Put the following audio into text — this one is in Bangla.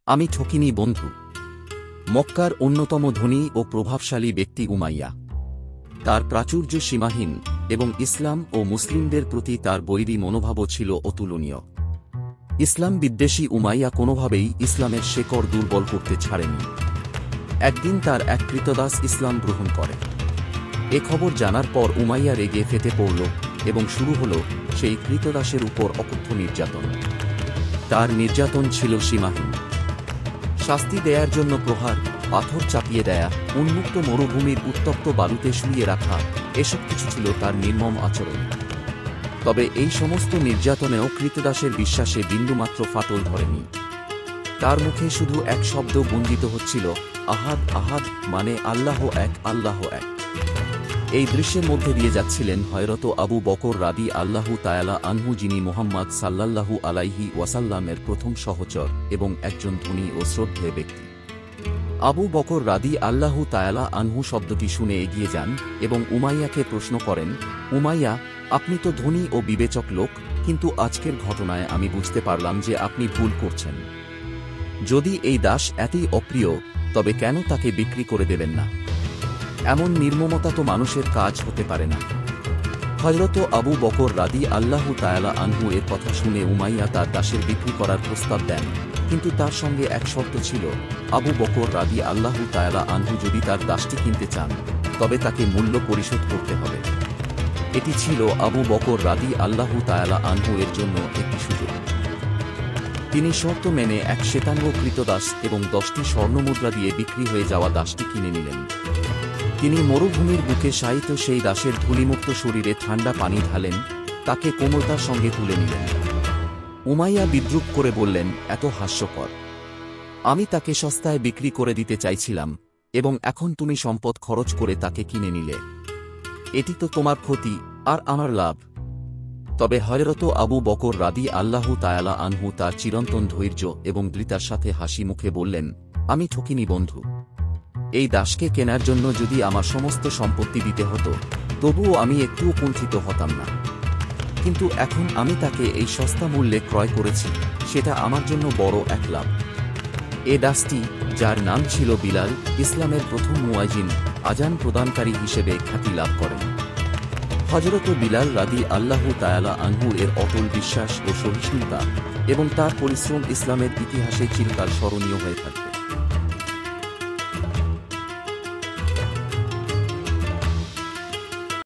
আমি ঠকিনি বন্ধু। মক্কার অন্যতম ধনী ও প্রভাবশালী ব্যক্তি উমাইয়া। তার প্রাচুর্য সীমাহীন এবং ইসলাম ও মুসলিমদের প্রতি তার বৈরী মনোভাবও ছিল অতুলনীয়। ইসলাম বিদ্বেষী উমাইয়া কোনোভাবেই ইসলামের শেকড় দুর্বল করতে ছাড়েনি। একদিন তার এক ক্রীতদাস ইসলাম গ্রহণ করে। এ খবর জানার পর উমাইয়া রেগে ফেটে পড়ল এবং শুরু হল সেই ক্রীতদাসের উপর অকথ্য নির্যাতন। তার নির্যাতন ছিল সীমাহীন। শাস্তি দেয়ার জন্য প্রহার, পাথর চাপিয়ে দেয়া, উন্মুক্ত মরুভূমির উত্তপ্ত বালুতে শুইয়ে রাখা, এসব কিছু ছিল তার নির্মম আচরণ। তবে এই সমস্ত নির্যাতনেও ক্রীতদাসের বিশ্বাসে বিন্দুমাত্র ফাটল ধরেনি। তার মুখে শুধু এক শব্দ গুঞ্জিত হচ্ছিল, আহাদ আহাদ, মানে আল্লাহ এক, আল্লাহ এক। এই দৃশ্যের মধ্যে দিয়ে যাচ্ছিলেন হযরত আবু বকর রাদি আল্লাহু তাআলা আনহু, যিনি মুহাম্মদ সাল্লাল্লাহু আলাইহি ওয়াসাল্লামের প্রথম সহচর এবং একজন ধনী ও শ্রদ্ধেয় ব্যক্তি। আবু বকর রাদি আল্লাহু তাআলা আনহু শব্দটি শুনে এগিয়ে যান এবং উমাইয়াকে প্রশ্ন করেন, উমাইয়া, আপনি তো ধনী ও বিবেচক লোক, কিন্তু আজকের ঘটনায় আমি বুঝতে পারলাম যে আপনি ভুল করছেন। যদি এই দাস এতই অপ্রিয়, তবে কেন তাকে বিক্রি করে দেবেন না? এমন নির্মমতা তো মানুষের কাজ হতে পারে না। হযরত আবু বকর রাদি আল্লাহু তাআলা আনহু এর কথা শুনে উমাইয়া তার দাসের বিক্রি করার প্রস্তাব দেন, কিন্তু তার সঙ্গে এক শর্ত ছিল, আবু বকর রাদি আল্লাহু তাআলা আনহু যদি তার দাসটি কিনতে চান, তবে তাকে মূল্য পরিশোধ করতে হবে। এটি ছিল আবু বকর রাদি আল্লাহু তাআলা আনহু এর জন্য একটি সুযোগ। তিনি শর্ত মেনে এক শ্বেতাঙ্গ ক্রীতদাস এবং 10টি স্বর্ণমুদ্রা দিয়ে বিক্রি হয়ে যাওয়া দাসটি কিনে নিলেন। তিনি মরুভূমির বুকে শায়িত সেই দাসের ধূলিমুক্ত শরীরে ঠান্ডা পানি ঢালেন, তাকে কোমলতার সঙ্গে তুলে নিলেন। উমাইয়া বিদ্রূপ করে বললেন, এত হাস্যকর! আমি তাকে সস্তায় বিক্রি করে দিতে চাইছিলাম, এবং এখন তুমি সম্পদ খরচ করে তাকে কিনে নিলে। এটি তো তোমার ক্ষতি আর আমার লাভ। তবে হযরত আবু বকর রাদি আল্লাহু তাআলা আনহু তার চিরন্তন ধৈর্য এবং দৃঢ়তার সাথে হাসি মুখে বললেন, আমি ঠকিনি বন্ধু। এই দাসকে কেনার জন্য যদি আমার সমস্ত সম্পত্তি দিতে হতো, তবুও আমি একটুও কুণ্ঠিত হতাম না। কিন্তু এখন আমি তাকে এই সস্তা মূল্যে ক্রয় করেছি, সেটা আমার জন্য বড় এক লাভ। এ দাসটি, যার নাম ছিল বিলাল, ইসলামের প্রথম মুয়াজ্জিন, আজান প্রদানকারী হিসেবে খ্যাতি লাভ করেন। হযরত বিলাল রাদি আল্লাহু তাআলা আনহু এর অটল বিশ্বাস ও সহিষ্ণুতা এবং তার পরিশ্রম ইসলামের ইতিহাসে চিরকাল স্মরণীয় হয়ে থাকে।